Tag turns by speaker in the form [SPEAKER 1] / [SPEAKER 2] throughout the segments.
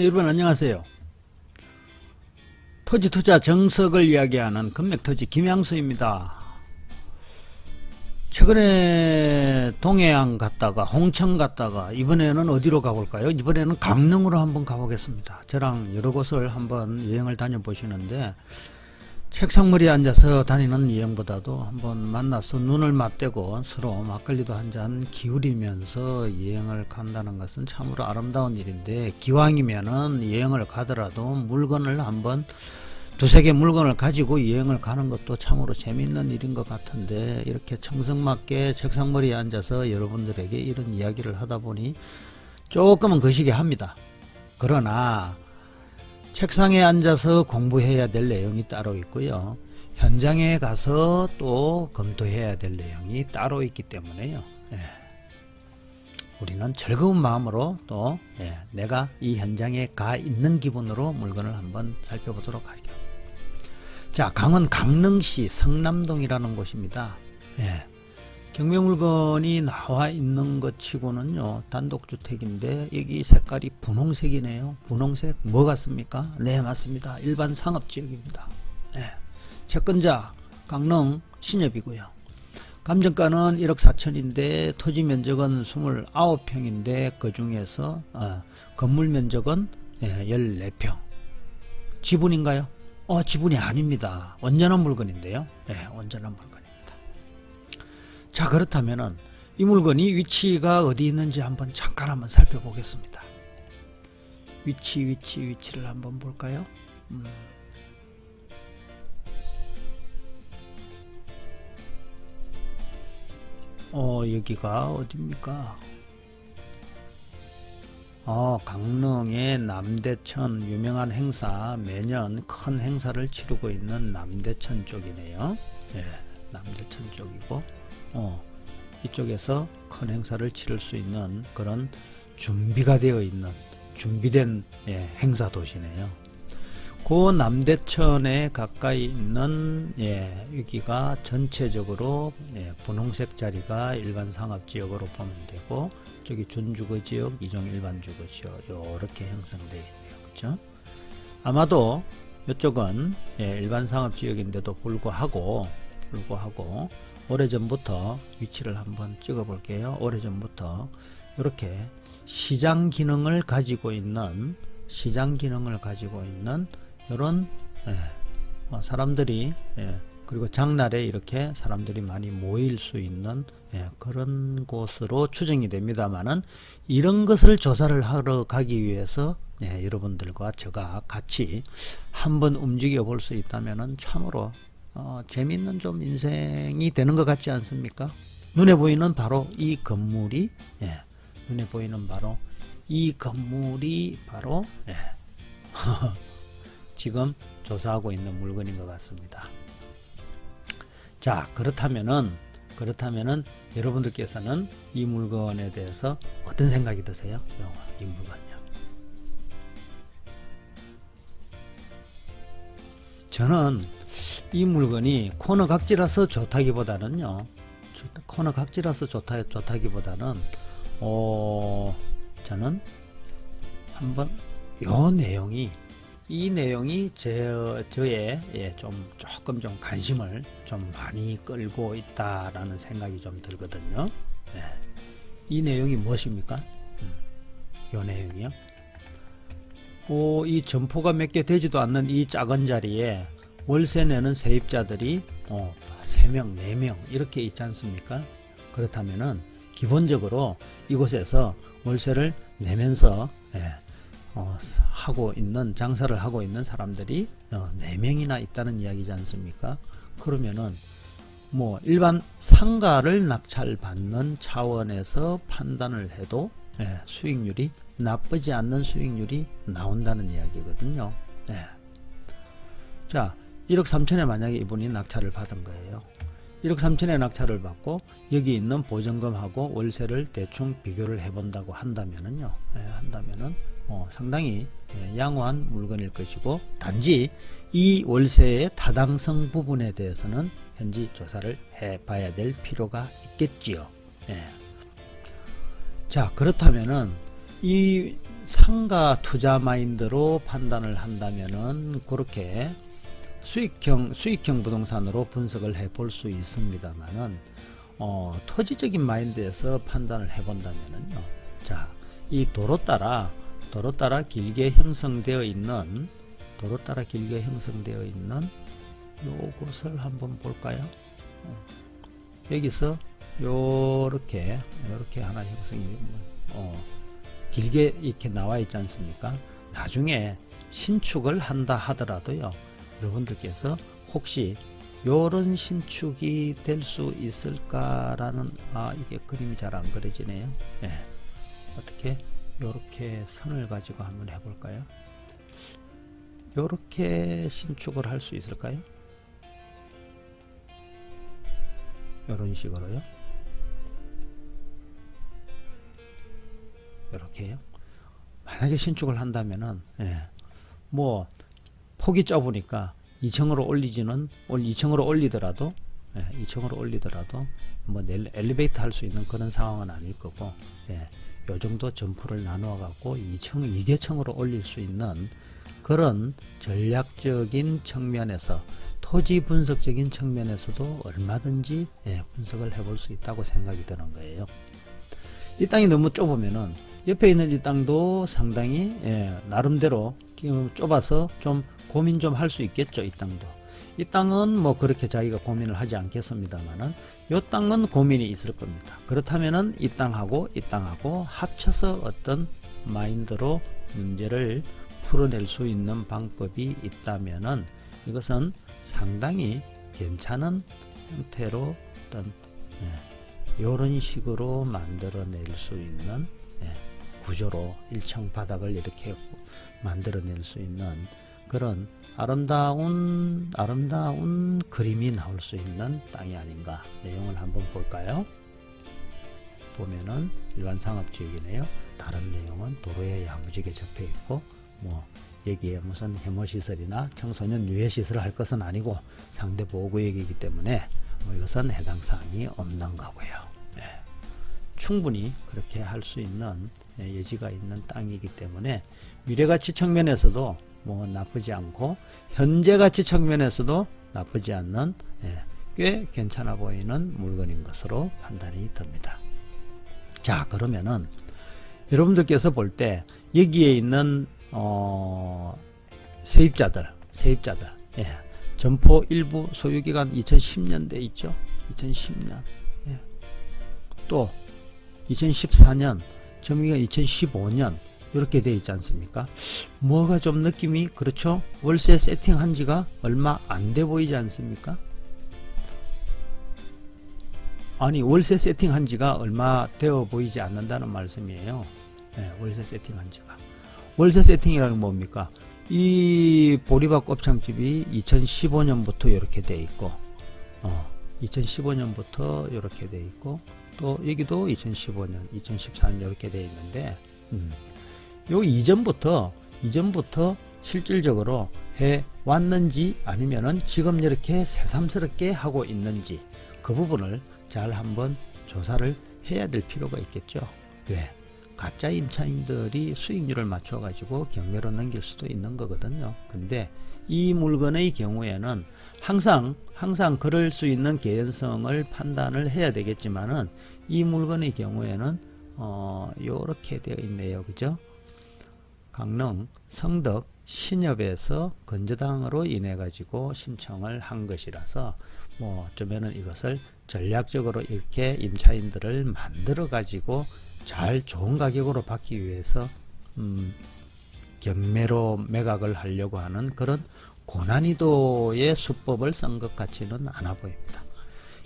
[SPEAKER 1] 네, 여러분 안녕하세요. 토지 투자 정석을 이야기하는 금맥토지 김양수입니다. 최근에 동해안 갔다가 홍천 갔다가 이번에는 어디로 가볼까요? 이번에는 강릉으로 한번 가보겠습니다. 저랑 여러 곳을 한번 여행을 다녀보시는데 책상머리에 앉아서 다니는 여행보다도 한번 만나서 눈을 맞대고 서로 막걸리도 한잔 기울이면서 여행을 간다는 것은 참으로 아름다운 일인데, 기왕이면은 여행을 가더라도 물건을 한번 두세 개 물건을 가지고 여행을 가는 것도 참으로 재미있는 일인 것 같은데, 이렇게 청성맞게 책상머리에 앉아서 여러분들에게 이런 이야기를 하다 보니 조금은 거시기 합니다. 그러나 책상에 앉아서 공부해야 될 내용이 따로 있고요, 현장에 가서 또 검토해야 될 내용이 따로 있기 때문에요. 우리는 즐거운 마음으로 또 내가 이 현장에 가 있는 기분으로 물건을 한번 살펴보도록 할게요. 자, 강원 강릉시 성남동이라는 곳입니다. 경매물건이 나와 있는 것 치고는요 단독주택인데, 여기 색깔이 분홍색이네요. 분홍색 뭐 같습니까? 네, 맞습니다. 일반 상업지역입니다. 채권자 강릉 신협이고요. 감정가는 1억 4천인데 토지 면적은 29평인데 그 중에서 건물 면적은 14평. 지분인가요? 지분이 아닙니다. 온전한 물건인데요. 온전한 물건. 자, 그렇다면은 이 물건이 위치가 어디 있는지 한번 잠깐 한번 살펴보겠습니다. 위치를 한번 볼까요? 여기가 어디입니까? 강릉의 남대천, 유명한 행사, 매년 큰 행사를 치르고 있는 남대천 쪽이네요. 남대천 쪽이고, 이쪽에서 큰 행사를 치를 수 있는 그런 준비가 되어 있는, 준비된 행사 도시네요. 그 남대천에 가까이 있는 여기가 전체적으로 분홍색 자리가 일반 상업지역으로 보면 되고, 저기 준주거지역, 이종 일반주거지역 이렇게 형성되어 있네요. 그렇죠? 아마도 이쪽은 일반 상업지역인데도 불구하고 오래전부터 위치를 한번 찍어 볼게요. 오래전부터 이렇게 시장 기능을 가지고 있는 이런 사람들이 그리고 장날에 이렇게 사람들이 많이 모일 수 있는 그런 곳으로 추정이 됩니다만은, 이런 것을 조사를 하러 가기 위해서 여러분들과 제가 같이 한번 움직여 볼 수 있다면은 참으로 재미있는 좀 인생이 되는 것 같지 않습니까? 눈에 보이는 바로 이 건물이 바로 지금 조사하고 있는 물건인 것 같습니다. 자, 그렇다면은 여러분들께서는 이 물건에 대해서 어떤 생각이 드세요? 이 물건이요. 저는 이 물건이 코너 각지라서 좋다기보다는요, 저는 한번 이 내용이 저의 조금 관심을 좀 많이 끌고 있다라는 생각이 좀 들거든요. 이 내용이 무엇입니까? 이 내용이요. 이 점포가 몇 개 되지도 않는 이 작은 자리에 월세 내는 세입자들이 3명, 4명 이렇게 있지 않습니까? 그렇다면은 기본적으로 이곳에서 월세를 내면서 장사를 하고 있는 사람들이 4명이나 있다는 이야기지 않습니까? 그러면은 일반 상가를 낙찰받는 차원에서 판단을 해도 수익률이 나쁘지 않는 수익률이 나온다는 이야기거든요. 자, 1억 3천에 만약에 이분이 낙찰을 받은 거예요. 1억 3천에 낙찰을 받고 여기 있는 보증금하고 월세를 대충 비교를 해본다고 한다면은 상당히 양호한 물건일 것이고, 단지 이 월세의 타당성 부분에 대해서는 현지 조사를 해봐야 될 필요가 있겠지요. 자, 그렇다면은 이 상가 투자 마인드로 판단을 한다면은 그렇게 수익형 부동산으로 분석을 해볼 수 있습니다만은 토지적인 마인드에서 판단을 해본다면은요. 자, 이 도로 따라 길게 형성되어 있는 요것을 한번 볼까요? 여기서 요렇게 하나 형성이 길게 이렇게 나와 있지 않습니까? 나중에 신축을 한다 하더라도요, 여러분들께서 혹시 요런 신축이 될 수 있을까라는, 이게 그림이 잘 안 그려지네요. 네. 어떻게 요렇게 선을 가지고 한번 해볼까요? 요렇게 신축을 할 수 있을까요? 요런 식으로요. 요렇게요. 만약에 신축을 한다면은, 뭐 폭이 좁으니까 2층으로 올리더라도 2층으로 올리더라도 뭐 엘리베이터 할 수 있는 그런 상황은 아닐 거고, 요 정도 점포를 나누어 갖고 2계층으로 올릴 수 있는 그런 전략적인 측면에서, 토지 분석적인 측면에서도 얼마든지 분석을 해볼 수 있다고 생각이 드는 거예요. 이 땅이 너무 좁으면은 옆에 있는 이 땅도 상당히 나름대로 좁아서 좀 고민 좀 할 수 있겠죠. 이 땅도. 이 땅은 뭐 그렇게 자기가 고민을 하지 않겠습니다만은 이 땅은 고민이 있을 겁니다. 그렇다면은 이 땅하고 합쳐서 어떤 마인드로 문제를 풀어낼 수 있는 방법이 있다면은 이것은 상당히 괜찮은 형태로 어떤 이런 식으로 만들어낼 수 있는 구조로 1층 바닥을 이렇게 만들어낼 수 있는 그런 아름다운 그림이 나올 수 있는 땅이 아닌가. 내용을 한번 볼까요? 보면은 일반 상업지역이네요. 다른 내용은 도로에 야무지게 적혀 있고, 뭐 여기에 무슨 해모시설이나 청소년 유해시설을 할 것은 아니고 상대 보호구역이기 때문에 뭐 이것은 해당 사항이 없는 거고요. 충분히 그렇게 할 수 있는 여지가 있는 땅이기 때문에 미래가치 측면에서도 뭐 나쁘지 않고 현재가치 측면에서도 나쁘지 않는 꽤 괜찮아 보이는 물건인 것으로 판단이 됩니다. 자, 그러면은 여러분들께서 볼 때 여기에 있는 세입자들 점포 일부 소유기간 2010년대 있죠. 2010년 또 2014년 점유기간 2015년 이렇게 되어 있지 않습니까? 뭐가 좀 느낌이 그렇죠? 월세 세팅한 지가 얼마 안 돼 보이지 않습니까? 아니, 월세 세팅한 지가 얼마 되어 보이지 않는다는 말씀이에요. 월세 세팅한 지가. 월세 세팅이라는 뭡니까? 이 보리밥 곱창집이 2015년부터 이렇게 돼 있고, 2015년부터 이렇게 돼 있고, 또 여기도 2015년, 2014년 이렇게 돼 있는데, 요 이전부터 실질적으로 해 왔는지 아니면은 지금 이렇게 새삼스럽게 하고 있는지 그 부분을 잘 한번 조사를 해야 될 필요가 있겠죠. 왜? 가짜 임차인들이 수익률을 맞춰 가지고 경매로 넘길 수도 있는 거거든요. 근데 이 물건의 경우에는 항상 그럴 수 있는 개연성을 판단을 해야 되겠지만은 이 물건의 경우에는 요렇게 되어 있네요. 그죠? 강릉 성덕 신협에서 건저당으로 인해 가지고 신청을 한 것이라서 뭐 어쩌면은 이것을 전략적으로 이렇게 임차인들을 만들어 가지고 잘 좋은 가격으로 받기 위해서 경매로 매각을 하려고 하는 그런 고난이도의 수법을 쓴 것 같지는 않아 보입니다.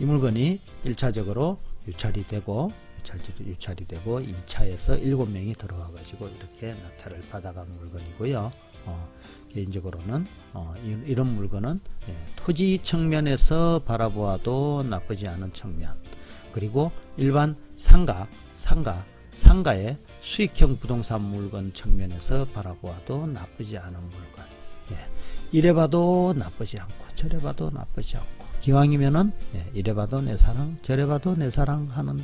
[SPEAKER 1] 이 물건이 1차적으로 유찰이 되고 2차에서 7명이 들어와 가지고 이렇게 낙찰을 받아간 물건이고요. 개인적으로는 이런 물건은 토지 측면에서 바라보아도 나쁘지 않은 측면, 그리고 일반 상가의 수익형 부동산 물건 측면에서 바라보아도 나쁘지 않은 물건. 이래 봐도 나쁘지 않고 저래 봐도 나쁘지 않고, 기왕이면은 이래 봐도 내 사랑 저래 봐도 내 사랑 하는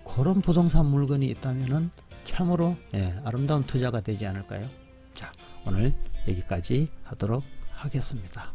[SPEAKER 1] 그런 부동산 물건이 있다면은 참으로 아름다운 투자가 되지 않을까요? 자, 오늘 여기까지 하도록 하겠습니다.